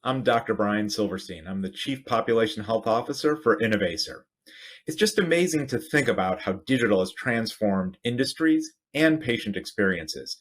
I'm Dr. Brian Silverstein. I'm the Chief Population Health Officer for Innovaccer. It's just amazing to think about how digital has transformed industries and patient experiences.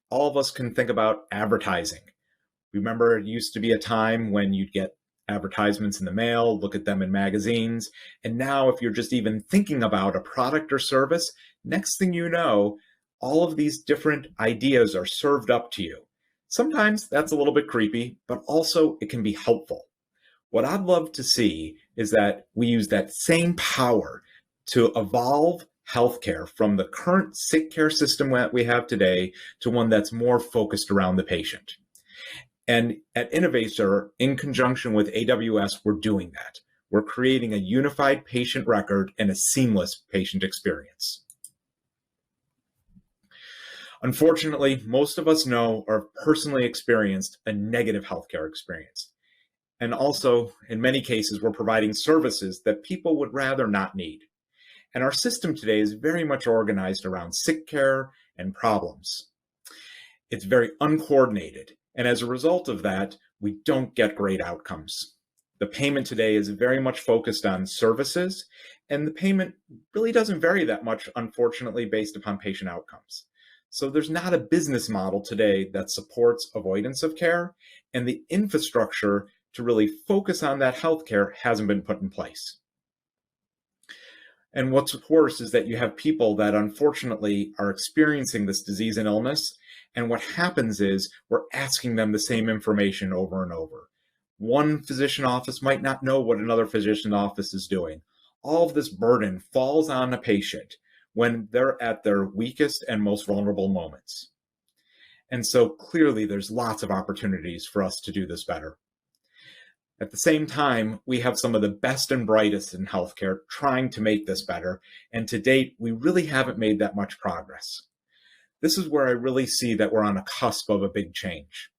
All of us can think about advertising. Remember, it used to be a time when you'd get advertisements in the mail, look at them in magazines, and now if you're just even thinking about a product or service, next thing you know, all of these different ideas are served up to you. Sometimes that's a little bit creepy, but also it can be helpful. What I'd love to see is that we use that same power to evolve healthcare from the current sick care system that we have today to one that's more focused around the patient. And at Innovator, in conjunction with AWS, we're doing that. We're creating a unified patient record and a seamless patient experience. Unfortunately, most of us know or have personally experienced a negative healthcare experience. And also, in many cases, we're providing services that people would rather not need. And our system today is very much organized around sick care and problems. It's very uncoordinated. And as a result of that, we don't get great outcomes. The payment today is very much focused on services, and the payment really doesn't vary that much, unfortunately, based upon patient outcomes. So there's not a business model today that supports avoidance of care, and the infrastructure to really focus on that healthcare hasn't been put in place. And what's worse is that you have people that unfortunately are experiencing this disease and illness, and what happens is we're asking them the same information over and over. One physician office might not know what another physician office is doing. All of this burden falls on a patient when they're at their weakest and most vulnerable moments. And so clearly there's lots of opportunities for us to do this better. At the same time, we have some of the best and brightest in healthcare trying to make this better, and to date, we really haven't made that much progress. This is where I really see that we're on a cusp of a big change.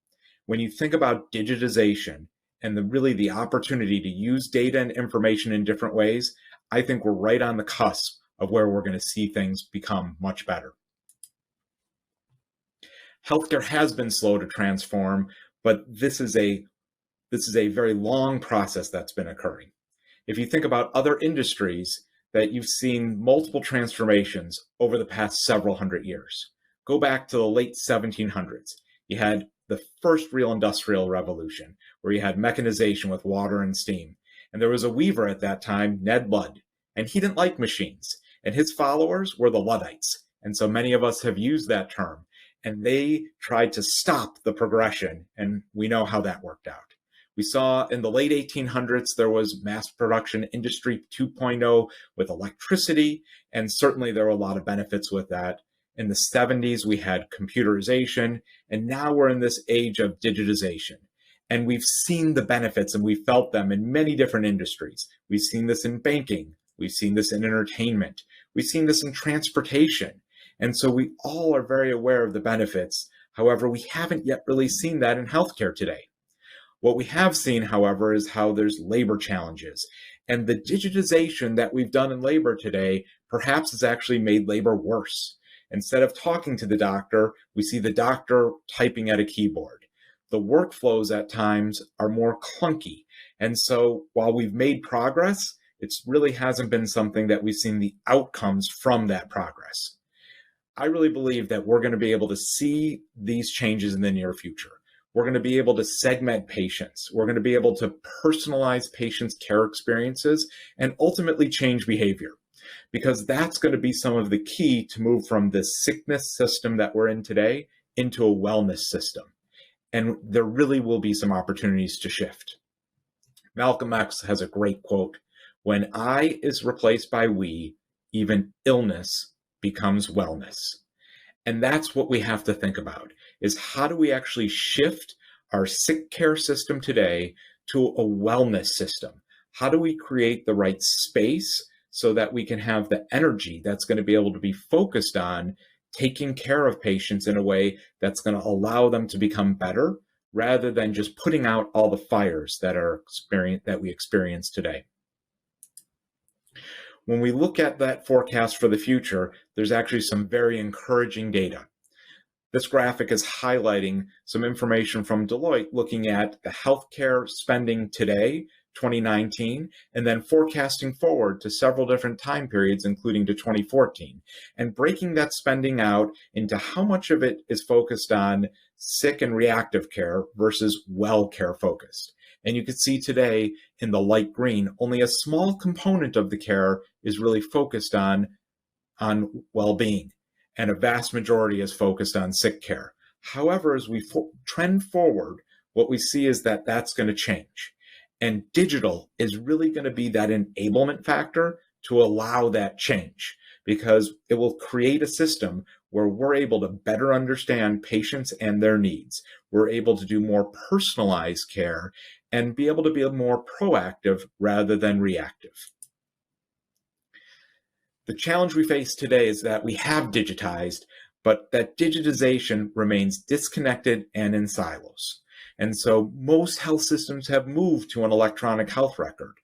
When you think about digitization and the opportunity to use data and information in different ways, I think we're right on the cusp of where we're going to see things become much better. Healthcare has been slow to transform, but this is a very long process that's been occurring. If you think about other industries that you've seen multiple transformations over the past several hundred years, go back to the late 1700s. You had the first real industrial revolution where you had mechanization with water and steam. And there was a weaver at that time, Ned Ludd, and he didn't like machines. And his followers were the Luddites. And so many of us have used that term. And they tried to stop the progression, and we know how that worked out. We saw in the late 1800s, there was mass production industry 2.0 with electricity, and certainly there were a lot of benefits with that. In the 70s, we had computerization, and now we're in this age of digitization. And we've seen the benefits and we felt them in many different industries. We've seen this in banking. We've seen this in entertainment. We've seen this in transportation. And so we all are very aware of the benefits. However, we haven't yet really seen that in healthcare today. What we have seen, however, is how there's labor challenges. And the digitization that we've done in labor today perhaps has actually made labor worse. Instead of talking to the doctor, we see the doctor typing at a keyboard. The workflows at times are more clunky. And so while we've made progress, it really hasn't been something that we've seen the outcomes from that progress. I really believe that we're going to be able to see these changes in the near future. We're going to be able to segment patients. We're going to be able to personalize patients' care experiences and ultimately change behavior, because that's going to be some of the key to move from this sickness system that we're in today into a wellness system. And there really will be some opportunities to shift. Malcolm X has a great quote: "When I is replaced by we, even illness becomes wellness." And that's what we have to think about, is how do we actually shift our sick care system today to a wellness system? How do we create the right space so that we can have the energy that's going to be able to be focused on taking care of patients in a way that's going to allow them to become better, rather than just putting out all the fires that we experience today. When we look at that forecast for the future, there's actually some very encouraging data. This graphic is highlighting some information from Deloitte looking at the healthcare spending today, 2019, and then forecasting forward to several different time periods, including to 2014, and breaking that spending out into how much of it is focused on sick and reactive care versus well care focused. And you can see today in the light green, only a small component of the care is really focused on well-being, and a vast majority is focused on sick care. However, as we trend forward, what we see is that that's going to change. And digital is really going to be that enablement factor to allow that change, because it will create a system where we're able to better understand patients and their needs. We're able to do more personalized care and be able to be more proactive rather than reactive. The challenge we face today is that we have digitized, but that digitization remains disconnected and in silos. And so most health systems have moved to an electronic health record.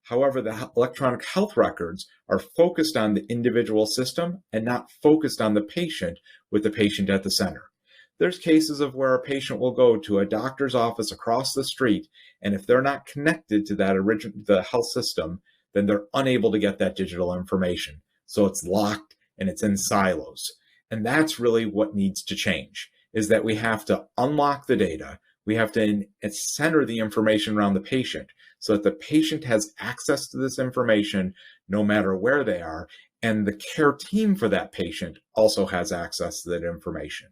However, the electronic health records are focused on the individual system and not focused on the patient, with the patient at the center. There's cases of where a patient will go to a doctor's office across the street, and if they're not connected to the health system, then they're unable to get that digital information. So it's locked and it's in silos. And that's really what needs to change, is that we have to unlock the data. We have to center the information around the patient so that the patient has access to this information no matter where they are, and the care team for that patient also has access to that information.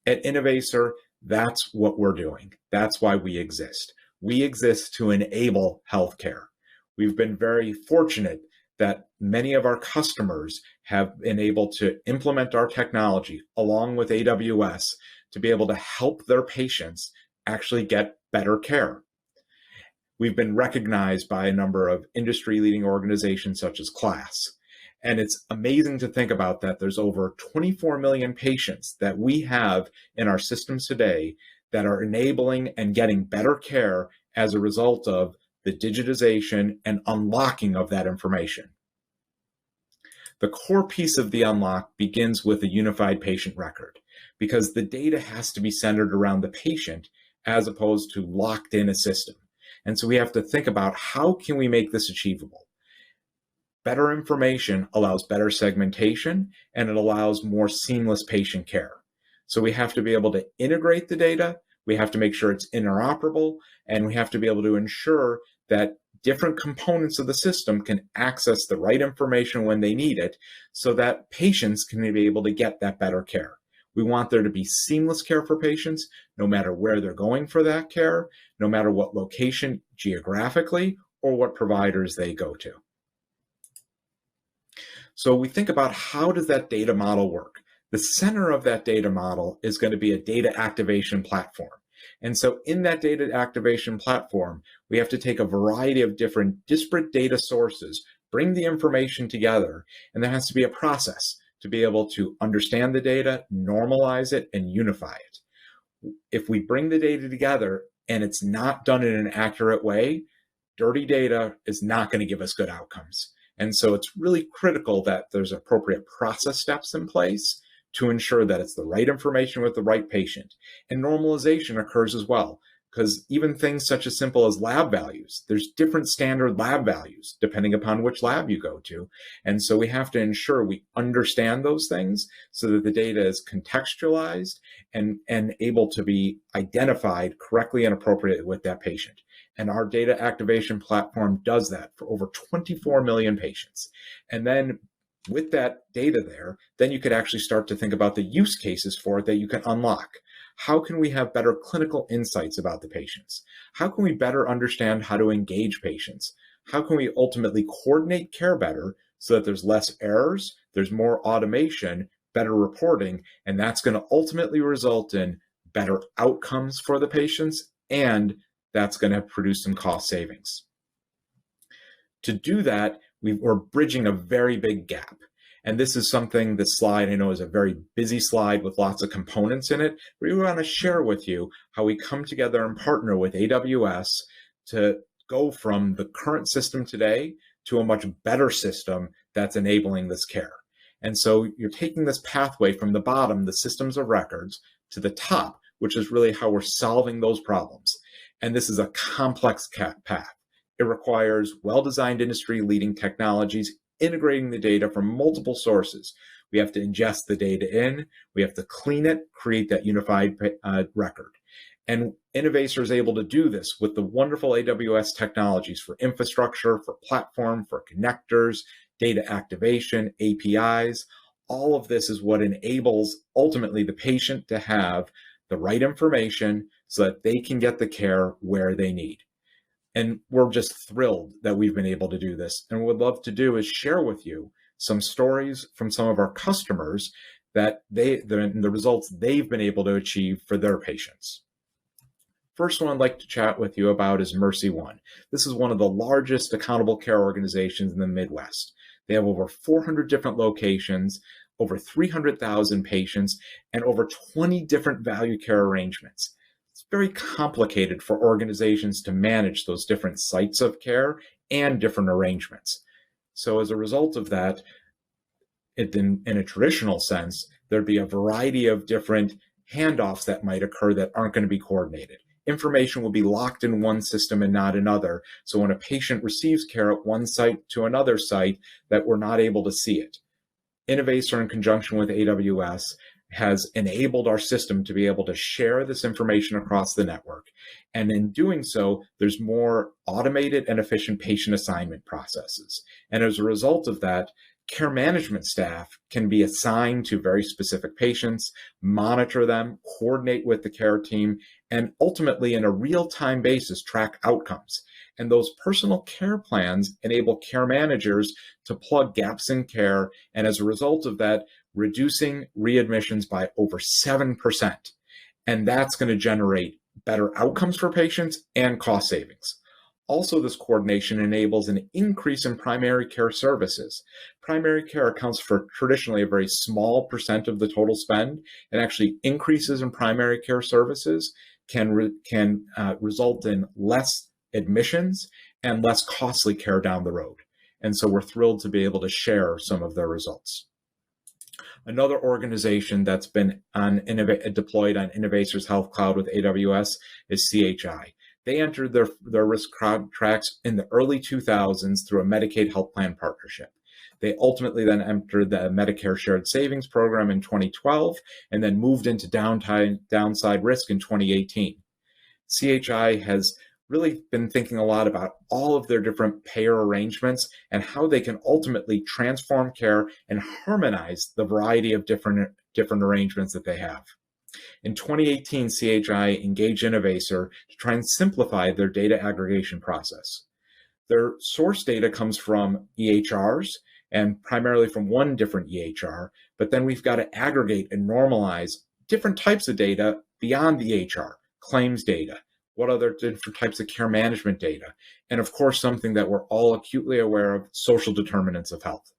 At Innovaccer, that's what we're doing. That's why we exist. We exist to enable healthcare. We've been very fortunate that many of our customers have been able to implement our technology along with AWS to be able to help their patients actually get better care. We've been recognized by a number of industry-leading organizations such as KLAS. And it's amazing to think about that there's over 24 million patients that we have in our systems today that are enabling and getting better care as a result of the digitization and unlocking of that information. The core piece of the unlock begins with a unified patient record, because the data has to be centered around the patient as opposed to locked in a system. And so we have to think about, how can we make this achievable? Better information allows better segmentation, and it allows more seamless patient care. So we have to be able to integrate the data, we have to make sure it's interoperable, and we have to be able to ensure that different components of the system can access the right information when they need it, so that patients can be able to get that better care. We want there to be seamless care for patients, no matter where they're going for that care, no matter what location geographically, or what providers they go to. So we think about, how does that data model work? The center of that data model is going to be a data activation platform. And so in that data activation platform, we have to take a variety of different disparate data sources, bring the information together, and there has to be a process to be able to understand the data, normalize it, and unify it. If we bring the data together and it's not done in an accurate way, dirty data is not going to give us good outcomes. And so it's really critical that there's appropriate process steps in place to ensure that it's the right information with the right patient. And normalization occurs as well, because even things such as simple as lab values, there's different standard lab values depending upon which lab you go to. And so we have to ensure we understand those things so that the data is contextualized and able to be identified correctly and appropriately with that patient. And our data activation platform does that for over 24 million patients. And then with that data there, then you could actually start to think about the use cases for it that you can unlock. How can we have better clinical insights about the patients? How can we better understand how to engage patients? How can we ultimately coordinate care better so that there's less errors, there's more automation, better reporting, and that's going to ultimately result in better outcomes for the patients, and that's going to produce some cost savings. To do that, we're bridging a very big gap. And this is something, this slide I know is a very busy slide with lots of components in it. We want to share with you how we come together and partner with AWS to go from the current system today to a much better system that's enabling this care. And so you're taking this pathway from the bottom, the systems of records, to the top, which is really how we're solving those problems. And this is a complex path. It requires well-designed industry-leading technologies, integrating the data from multiple sources. We have to ingest the data in, we have to clean it, create that unified record. And Innovaccer is able to do this with the wonderful AWS technologies for infrastructure, for platform, for connectors, data activation, APIs. All of this is what enables ultimately the patient to have the right information so that they can get the care where they need. And we're just thrilled that we've been able to do this. And what we'd love to do is share with you some stories from some of our customers that the results they've been able to achieve for their patients. First one I'd like to chat with you about is Mercy One. This is one of the largest accountable care organizations in the Midwest. They have over 400 different locations, over 300,000 patients, and over 20 different value care arrangements. It's very complicated for organizations to manage those different sites of care and different arrangements. So as a result of that, in a traditional sense, there'd be a variety of different handoffs that might occur that aren't going to be coordinated. Information will be locked in one system and not another. So when a patient receives care at one site to another site, that we're not able to see it. Innovaccer, in conjunction with AWS, has enabled our system to be able to share this information across the network. And in doing so, there's more automated and efficient patient assignment processes. And as a result of that, care management staff can be assigned to very specific patients, monitor them, coordinate with the care team, and ultimately, in a real-time basis, track outcomes. And those personal care plans enable care managers to plug gaps in care, and as a result of that, reducing readmissions by over 7%. And that's going to generate better outcomes for patients and cost savings. Also, this coordination enables an increase in primary care services. Primary care accounts for traditionally a very small percent of the total spend, and actually increases in primary care services can result in less admissions and less costly care down the road. And so we're thrilled to be able to share some of their results. Another organization that's been deployed on Innovaccer's Health Cloud with AWS is CHI. They entered their risk tracks in the early 2000s through a Medicaid health plan partnership. They ultimately then entered the Medicare Shared Savings Program in 2012 and then moved into downside risk in 2018. CHI has really been thinking a lot about all of their different payer arrangements and how they can ultimately transform care and harmonize the variety of different arrangements that they have. In 2018, CHI engaged Innovaccer to try and simplify their data aggregation process. Their source data comes from EHRs and primarily from one different EHR, but then we've got to aggregate and normalize different types of data beyond the EHR, claims data, what other different types of care management data, and of course, something that we're all acutely aware of, social determinants of health.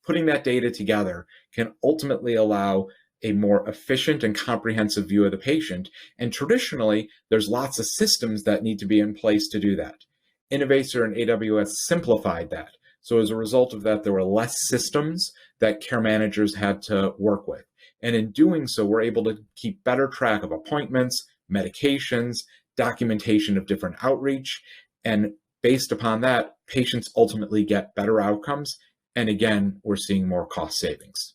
Putting that data together can ultimately allow a more efficient and comprehensive view of the patient. And traditionally, there's lots of systems that need to be in place to do that. Innovaccer and AWS simplified that. So as a result of that, there were less systems that care managers had to work with. And in doing so, we're able to keep better track of appointments, medications, documentation of different outreach. And based upon that, patients ultimately get better outcomes. And again, we're seeing more cost savings.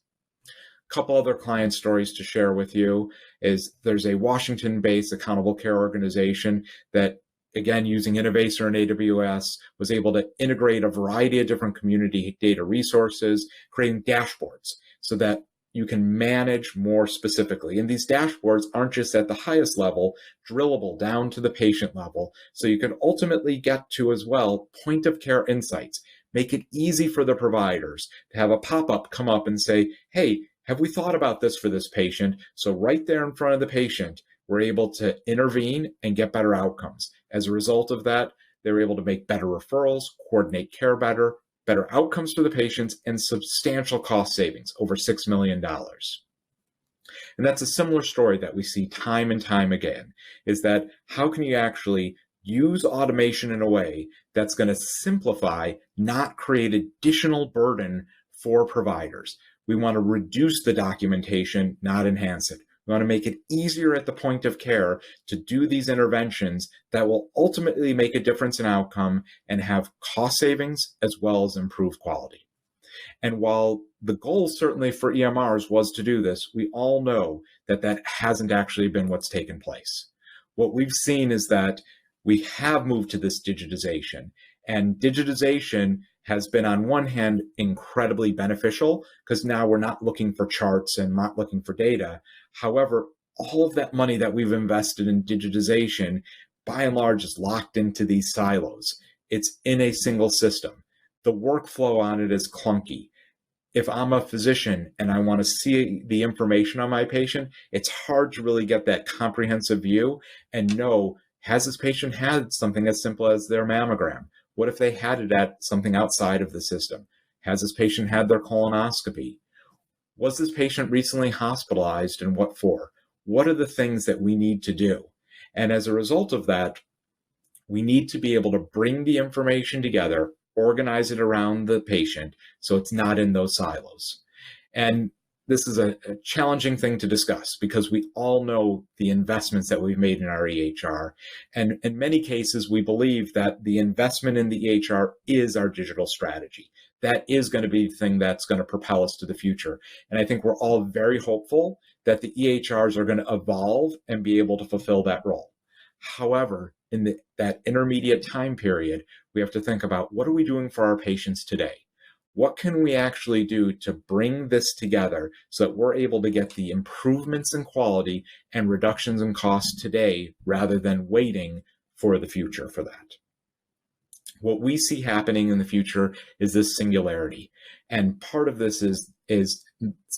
Couple other client stories to share with you is there's a Washington-based accountable care organization that, again, using Innovaccer and AWS, was able to integrate a variety of different community data resources, creating dashboards so that you can manage more specifically. And these dashboards aren't just at the highest level, drillable down to the patient level. So you can ultimately get to as well point of care insights, make it easy for the providers to have a pop-up come up and say, hey, have we thought about this for this patient? So right there in front of the patient, we're able to intervene and get better outcomes. As a result of that, they were able to make better referrals, coordinate care better outcomes for the patients, and substantial cost savings, over $6 million. And that's a similar story that we see time and time again, is that how can you actually use automation in a way that's going to simplify, not create additional burden for providers. We want to reduce the documentation, not enhance it. We want to make it easier at the point of care to do these interventions that will ultimately make a difference in outcome and have cost savings as well as improved quality. And while the goal certainly for EMRs was to do this, we all know that that hasn't actually been what's taken place. What we've seen is that we have moved to this digitization, and digitization has been, on one hand, incredibly beneficial because now we're not looking for charts and not looking for data. However, all of that money that we've invested in digitization, by and large, is locked into these silos. It's in a single system. The workflow on it is clunky. If I'm a physician and I want to see the information on my patient, it's hard to really get that comprehensive view and know, has this patient had something as simple as their mammogram? What if they had it at something outside of the system? Has this patient had their colonoscopy? Was this patient recently hospitalized, and what for? What are the things that we need to do? And as a result of that, we need to be able to bring the information together, organize it around the patient so it's not in those silos. And this is a challenging thing to discuss because we all know the investments that we've made in our EHR. And in many cases, we believe that the investment in the EHR is our digital strategy. That is going to be the thing that's going to propel us to the future. And I think we're all very hopeful that the EHRs are going to evolve and be able to fulfill that role. However, in that intermediate time period, we have to think about, what are we doing for our patients today? What can we actually do to bring this together so that we're able to get the improvements in quality and reductions in costs today rather than waiting for the future for that? What we see happening in the future is this singularity. And part of this is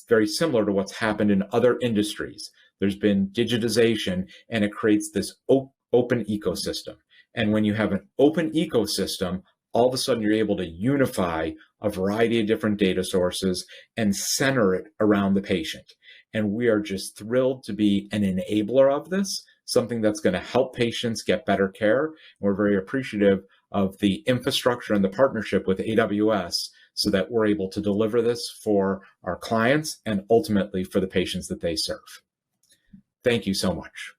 very similar to what's happened in other industries. There's been digitization, and it creates this open ecosystem. And when you have an open ecosystem, all of a sudden you're able to unify a variety of different data sources and center it around the patient. And we are just thrilled to be an enabler of this, something that's going to help patients get better care. And we're very appreciative of the infrastructure and the partnership with AWS so that we're able to deliver this for our clients and ultimately for the patients that they serve. Thank you so much.